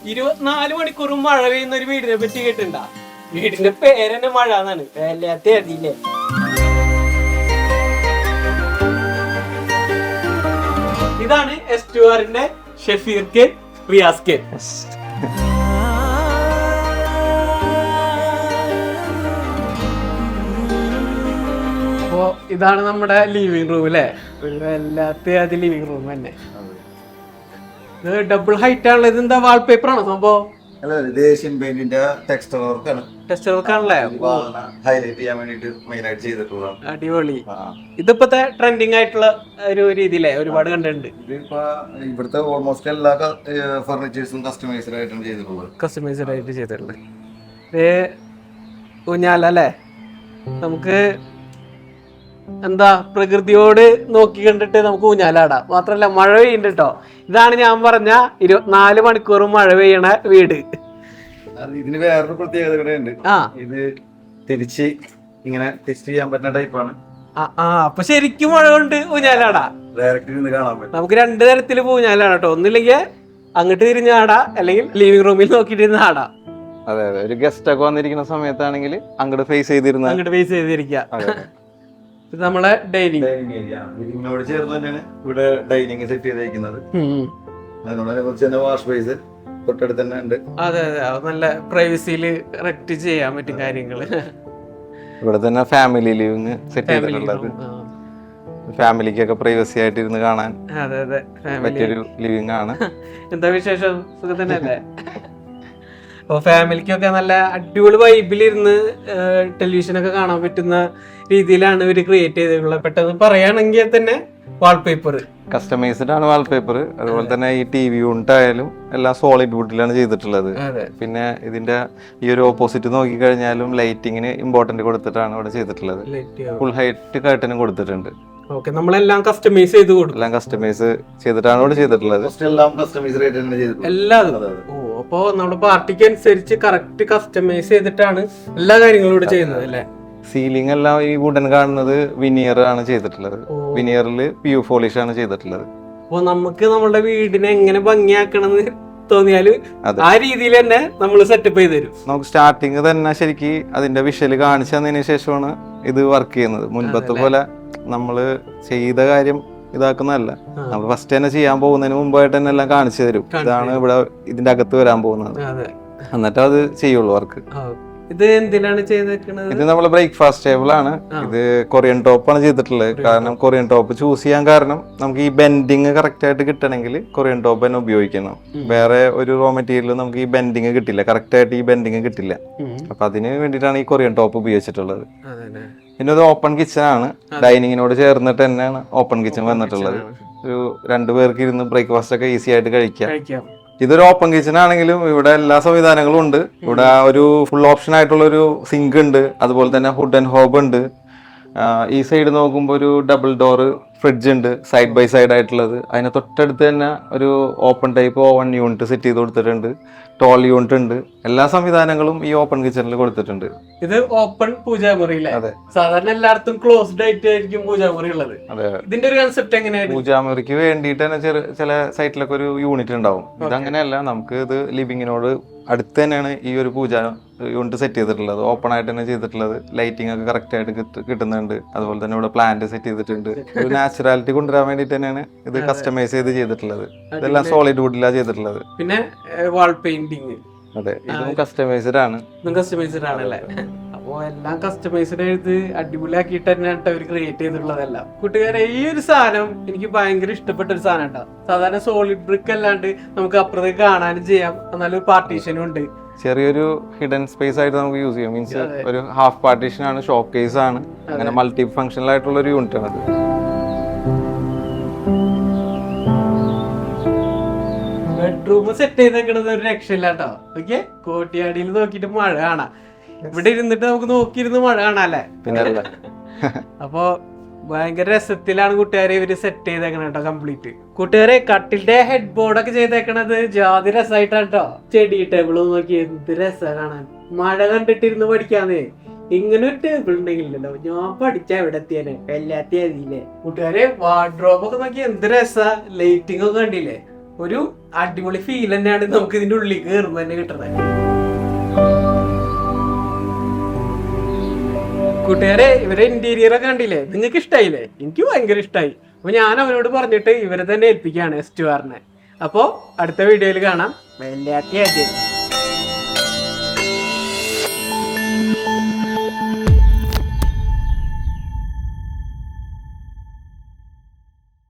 24 മണിക്കൂറും മഴ പെയ്യുന്ന ഒരു വീടിനെ പറ്റി കേട്ടിട്ടുണ്ടാ? വീടിന്റെ പേരെന്നെ മഴ എന്നാണ്. വല്ലാത്ത അറിയില്ലേ? ഇതാണ് S2Rന്റെ ഷെഫീർ കെ റിയാസ് കെ. അപ്പോ ഇതാണ് നമ്മുടെ ലിവിംഗ് റൂം അല്ലേ? വല്ലാത്ത അത് ലിവിംഗ് റൂം തന്നെ. ഇത് ഡബിൾ ഹൈറ്റ് ആണല്ലോ. ഇത് എന്താ വാൾപേപ്പർ ആണോ സംഭവം? ടെക്സ്റ്റർ വർക്കാണ്. ടെക്സ്റ്റർ വർക്ക് ആണല്ലേ? ഹൈലൈറ്റ് ചെയ്യാൻ വേണ്ടിട്ട് മെയിൻ ആയിട്ട് ചെയ്തിട്ടുള്ളതാണ്. അടിപൊളി. ഇതിപ്പത്തെ ട്രെൻഡിങ് ആയിട്ടുള്ള ഒരു രീതിയിലെ ഒരുപാട് കണ്ടിട്ടുണ്ട്. ഇതിപ്പോ ഇവിടുത്തെ ഓൾമോസ്റ്റ് എല്ലാ ഫർണിച്ചേഴ്സും കസ്റ്റമൈസ്ഡ് ആയിട്ടാണ് ചെയ്തിട്ടുള്ളത്. കസ്റ്റമൈസ്ഡ് ആയിട്ട് ചെയ്തിട്ടുള്ളത്. ഊഞ്ഞാലല്ലേ? നമുക്ക് എന്താ പ്രകൃതിയോട് നോക്കി കണ്ടിട്ട് നമുക്ക് ഊഞ്ഞാലാടാം. മാത്രല്ല മഴ പെയ്യുന്നുണ്ട് കേട്ടോ. ഇതാണ് ഞാൻ പറഞ്ഞ 24 മണിക്കൂറും മഴ പെയ്യണ വീട്. ഇതിന് വേറൊരു പ്രത്യേകത കൂടെ ഉണ്ട്. ഇത് തിരിച്ച് ഇങ്ങനെ ടെസ്റ്റ് ചെയ്യാൻ പറ്റുന്ന ടൈപ്പാണ്. അപ്പൊ ശരിക്കും മഴ കൊണ്ട് ഊഞ്ഞാലാടാ. ഡയറക്റ്റ് ഇരുന്ന് കാണാൻ പറ്റും. നമുക്ക് 2 തരത്തില് ഊഞ്ഞാലാണ് കേട്ടോ. ഒന്നില്ലെങ്കിൽ അങ്ങോട്ട് തിരിഞ്ഞ് ആടാ, അല്ലെങ്കിൽ ലിവിംഗ് റൂമിൽ നോക്കിയിട്ട് ഇരുന്ന് ആടാ. അതെ അതെ. ഒരു ഗസ്റ്റ് ഒക്കെ വന്നിരിക്കുന്ന സമയത്താണെങ്കിൽ അങ്ങോട്ട് ഫേസ് ചെയ്തിരിക്കുക. ഇത് നമ്മളെ ഡൈനിങ് ലിവിംഗിനോട് ചേർന്ന് തന്നെയാണ് ഇവിടെ ഡൈനിങ് സെറ്റ് ചെയ്തേക്കുന്നത്. അതിനോടനുബന്ധിച്ച് തന്നെ വാഷ് ബേസ് തൊട്ടടുത്ത് തന്നെ ഉണ്ട്. അതെ അതെ. നല്ല പ്രൈവസിയില് കറക്റ്റ് ചെയ്യാൻ പറ്റും കാര്യങ്ങള്. ഇവിടെ തന്നെ ഫാമിലി ലിവിംഗ് സെറ്റ് ചെയ്തിട്ടുള്ളത്. ഫാമിലിക്കൊക്കെ പ്രൈവസി ആയിട്ട് ഇരുന്ന് കാണാൻ പറ്റിയൊരു ലിവിംഗ് ആണ്. എന്താ വിശേഷം? സുഖം തന്നെ അല്ലേ? അപ്പോൾ ഫാമിലിക്കൊക്കെ നല്ല അടിപൊളി വൈബിലിരുന്ന് ടെലിവിഷനൊക്കെ കാണാൻ പറ്റുന്ന രീതിയിലാണ് ഇവർ ക്രിയേറ്റ് ചെയ്തിട്ടുള്ളത്. പെട്ടെന്ന് പറയുകയാണെങ്കിൽ തന്നെ വാൾപേപ്പർ കസ്റ്റമൈസ്ഡ് ആണ്. വാൾപേപ്പർ അതുപോലെ തന്നെ ഈ TV യൂണിറ്റ് ആയാലും എല്ലാം സോളിഡ് വുഡിലാണ് ചെയ്തിട്ടുള്ളത്. പിന്നെ ഇതിന്റെ ഈ ഒരു ഓപ്പോസിറ്റ് നോക്കി കഴിഞ്ഞാലും ലൈറ്റിങ്ങിന് ഇമ്പോർട്ടന്റ് കൊടുത്തിട്ടാണ് ഇവിടെ ചെയ്തിട്ടുള്ളത്. ഫുൾ ഹൈറ്റ് കർട്ടനും കൊടുത്തിട്ടുണ്ട്. നമ്മളെല്ലാം കസ്റ്റമൈസ് ചെയ്ത് കൊടുക്കും. എല്ലാം കസ്റ്റമൈസ് ചെയ്തിട്ടാണ് ഇവിടെ ചെയ്തിട്ടുള്ളത്. അപ്പോ നമ്മുടെ പാർട്ടിക്ക് അനുസരിച്ച് കറക്റ്റ് കസ്റ്റമൈസ് ചെയ്തിട്ടാണ് എല്ലാ കാര്യങ്ങളും ഇവിടെ ചെയ്യുന്നത് അല്ലേ? സീലിംഗ് എല്ലാം ഈ വുഡൻ കാണുന്നത് വിനിയർ ആണ് ചെയ്തിട്ടുള്ളത്. വിനിയറിൽ PU പോളിഷ് ആണ് ചെയ്തിട്ടുള്ളത്. അപ്പൊ നമുക്ക് നമ്മുടെ വീടിനെ എങ്ങനെ ഭംഗിയാക്കണമെന്ന് തോന്നിയാല് ആ രീതിയിൽ തന്നെ നമ്മൾ സെറ്റപ്പ് ചെയ്ത് തരും. നമുക്ക് സ്റ്റാർട്ടിങ് തന്നെ ശരിക്ക് അതിന്റെ വിഷ്വല് കാണിച്ചു തന്നതിന് ശേഷമാണ് ഇത് വർക്ക് ചെയ്യുന്നത്. മുൻപത്തെ പോലെ നമ്മള് ചെയ്ത കാര്യം ഇതാക്കുന്നതല്ല. നമ്മൾ ഫസ്റ്റ് തന്നെ ചെയ്യാൻ പോകുന്നതിന് മുമ്പായിട്ട് തന്നെ എല്ലാം കാണിച്ചു തരും. ഇതാണ് ഇവിടെ ഇതിന്റെ അകത്ത് വരാൻ പോകുന്നത്. എന്നിട്ട് അത് ചെയ്യുള്ളൂ വർക്ക്. ഇത് എന്തിനാണ് ചെയ്തേക്കുന്നത്? ഇത് നമ്മള് ബ്രേക്ക്ഫാസ്റ്റ് ടേബിൾ ആണ്. ഇത് കൊറിയൻ ടോപ്പ് ആണ് ചെയ്തിട്ടുള്ളത്. കാരണം കൊറിയൻ ടോപ്പ് ചൂസ് ചെയ്യാൻ കാരണം നമുക്ക് ഈ ബെൻഡിങ് കറക്റ്റ് ആയിട്ട് കിട്ടണമെങ്കിൽ കൊറിയൻ ടോപ്പ് തന്നെ ഉപയോഗിക്കണം. വേറെ ഒരു റോ മെറ്റീരിയൽ നമുക്ക് ഈ ബെൻഡിങ് കിട്ടില്ല, കറക്റ്റ് ആയിട്ട് ഈ ബെൻഡിങ് കിട്ടില്ല. അപ്പൊ അതിന് വേണ്ടിയിട്ടാണ് ഈ കൊറിയൻ ടോപ്പ് ഉപയോഗിച്ചിട്ടുള്ളത്. പിന്നെ ഒരു ഓപ്പൺ കിച്ചൺ ആണ്. ഡൈനിങ്ങിനോട് ചേർന്നിട്ട് തന്നെയാണ് ഓപ്പൺ കിച്ചൺ വന്നിട്ടുള്ളത്. ഒരു 2 പേർക്ക് ഇരുന്ന് ബ്രേക്ക്ഫാസ്റ്റ് ഒക്കെ ഈസി ആയിട്ട് കഴിക്കാം. ഇതൊരു ഓപ്പൺ കിച്ചൺ ആണെങ്കിലും ഇവിടെ എല്ലാ സംവിധാനങ്ങളും ഉണ്ട്. ഇവിടെ ഒരു ഫുൾ ഓപ്ഷൻ ആയിട്ടുള്ള ഒരു സിങ്ക് ഉണ്ട്. അതുപോലെ തന്നെ ഹുഡ് ആൻഡ് ഹോബ് ഉണ്ട്. ഈ സൈഡ് നോക്കുമ്പോൾ ഒരു ഡബിൾ ഡോറ് ഫ്രിഡ്ജ് ഉണ്ട്, സൈഡ് ബൈ സൈഡ് ആയിട്ടുള്ളത്. അതിന് തൊട്ടടുത്ത് തന്നെ ഒരു open type oven unit set ചെയ്ത് കൊടുത്തിട്ടുണ്ട്. ടോൾ യൂണിറ്റ് ഉണ്ട്. എല്ലാ സംവിധാനങ്ങളും ഈ ഓപ്പൺ കിച്ചണിൽ കൊടുത്തിട്ടുണ്ട്. ഇത് ഓപ്പൺ പൂജാമുറിയിലെ സാധാരണ എല്ലായിടത്തും ക്ലോസ്ഡ് ആയിട്ട് ആയിരിക്കും പൂജാമുറി ഉള്ളത്. ഇതിന്റെ ഒരു കൺസെപ്റ്റ് എങ്ങനെയാണ്? പൂജാമുറിക്ക് വേണ്ടിയിട്ട് തന്നെ ചില സൈറ്റിലൊക്കെ ഒരു യൂണിറ്റ് ഉണ്ടാവും. ഇതങ്ങനെയല്ല. നമുക്ക് ഇത് ലിവിങ്ങിനോട് അടുത്ത് തന്നെയാണ് ഈ ഒരു പൂജ യൂണിറ്റ് സെറ്റ് ചെയ്തിട്ടുള്ളത്. ഓപ്പൺ ആയിട്ട് തന്നെ ചെയ്തിട്ടുള്ളത്. ലൈറ്റിംഗ് ഒക്കെ കറക്റ്റ് ആയിട്ട് കിട്ടുന്നുണ്ട്. അതുപോലെ തന്നെ ഇവിടെ പ്ലാന്റ് സെറ്റ് ചെയ്തിട്ടുണ്ട്. ഒരു നാച്ചുറാലിറ്റി കൊണ്ടുവരാൻ വേണ്ടിട്ട് തന്നെയാണ് ഇത് കസ്റ്റമൈസ് ചെയ്തിട്ടുള്ളത്. ഇതെല്ലാം സോളിഡ് വുഡിലാണ് ചെയ്തിട്ടുള്ളത്. പിന്നെ വാൾ പെയിന്റിങ്. അതെ, ഇതും കസ്റ്റമൈസ്ഡ് ആണ്. കസ്റ്റമൈസ്ഡ് ആണല്ലേ? അപ്പൊ എല്ലാം കസ്റ്റമൈസ്ഡ് ആയിട്ട് അടിപൊളിയാക്കിയിട്ട് തന്നെയാണ് അവർ ക്രിയേറ്റ് ചെയ്തിട്ടുള്ളതെല്ലാം. കൂട്ടുകാരെ, ഈ ഒരു സാധനം എനിക്ക് ഭയങ്കര ഇഷ്ടപ്പെട്ട ഒരു സാധനം കേട്ടോ. സാധാരണ സോളിഡ് ബ്രിക്ക് അല്ലാണ്ട് നമുക്ക് അപ്പുറത്തേക്ക് കാണാനും ചെയ്യാം. എന്നാലും പാർട്ടീഷനും ഉണ്ട്. ചെറിയൊരു ഹിഡൻ സ്പേസ് ആയിട്ട് നമുക്ക് യൂസ് ചെയ്യാം. മീൻസ് ഒരു ഹാഫ് പാർട്ടീഷൻ ആണ്, ഷോപ്പ് കേസ് ആണ്. അങ്ങനെ മൾട്ടി ഫംഗ്ഷണൽ ആയിട്ടുള്ള ഒരു യൂണിറ്റ് ആണ്. ബെഡ്റൂം സെറ്റ് ചെയ്തേക്കണത് ഒരു രക്ഷയില്ല കേട്ടോ. ഓക്കെ, കോട്ടിയാടിയിൽ നോക്കിട്ട് മഴ കാണാം. ഇവിടെ ഇരുന്നിട്ട് നമുക്ക് നോക്കിയിരുന്ന് മഴ കാണാല്ലേ? പിന്നെ അപ്പൊ ഭയങ്കര രസത്തിലാണ് കൂട്ടുകാരെ ഇവര് സെറ്റ് ചെയ്തേക്കണ കേട്ടോ കംപ്ലീറ്റ്. കൂട്ടുകാരെ, കട്ടിലിന്റെ ഹെഡ് ബോർഡ് ഒക്കെ ചെയ്തേക്കണത് ജാതി രസമായിട്ടാണ് കേട്ടോ. സ്റ്റഡി ടേബിൾ നോക്കി എന്ത് രസാ കാണാൻ. മഴ കണ്ടിട്ടിരുന്ന് പഠിക്കാന്നേ. ഇങ്ങനെ ഒരു ടേബിൾ ഉണ്ടെങ്കിലല്ലോ ഞാൻ പഠിച്ച എവിടെ എത്തിയാനെ എല്ലാത്തില്ലേ. കൂട്ടുകാരെ, വാർഡ്രോബ് ഒക്കെ നോക്കി എന്ത് രസാ. ലൈറ്റിംഗ് ഒക്കെ കണ്ടില്ലേ? ഒരു അടിപൊളി ഫീൽ തന്നെയാണ് നമുക്ക് ഇതിന്റെ ഉള്ളിൽ കയറുമ്പോൾ തന്നെ കിട്ടുന്നത്. കൂട്ടുകാരെ, ഇവരെ ഇന്റീരിയർ ഒക്കെ കണ്ടില്ലേ? നിങ്ങൾക്ക് ഇഷ്ടായില്ലേ? എനിക്ക് ഭയങ്കര ഇഷ്ടമായി. അപ്പൊ ഞാൻ അവനോട് പറഞ്ഞിട്ട് ഇവരെ തന്നെ ഏൽപ്പിക്കുകയാണ് S2R. അപ്പോ അടുത്ത വീഡിയോയിൽ കാണാം.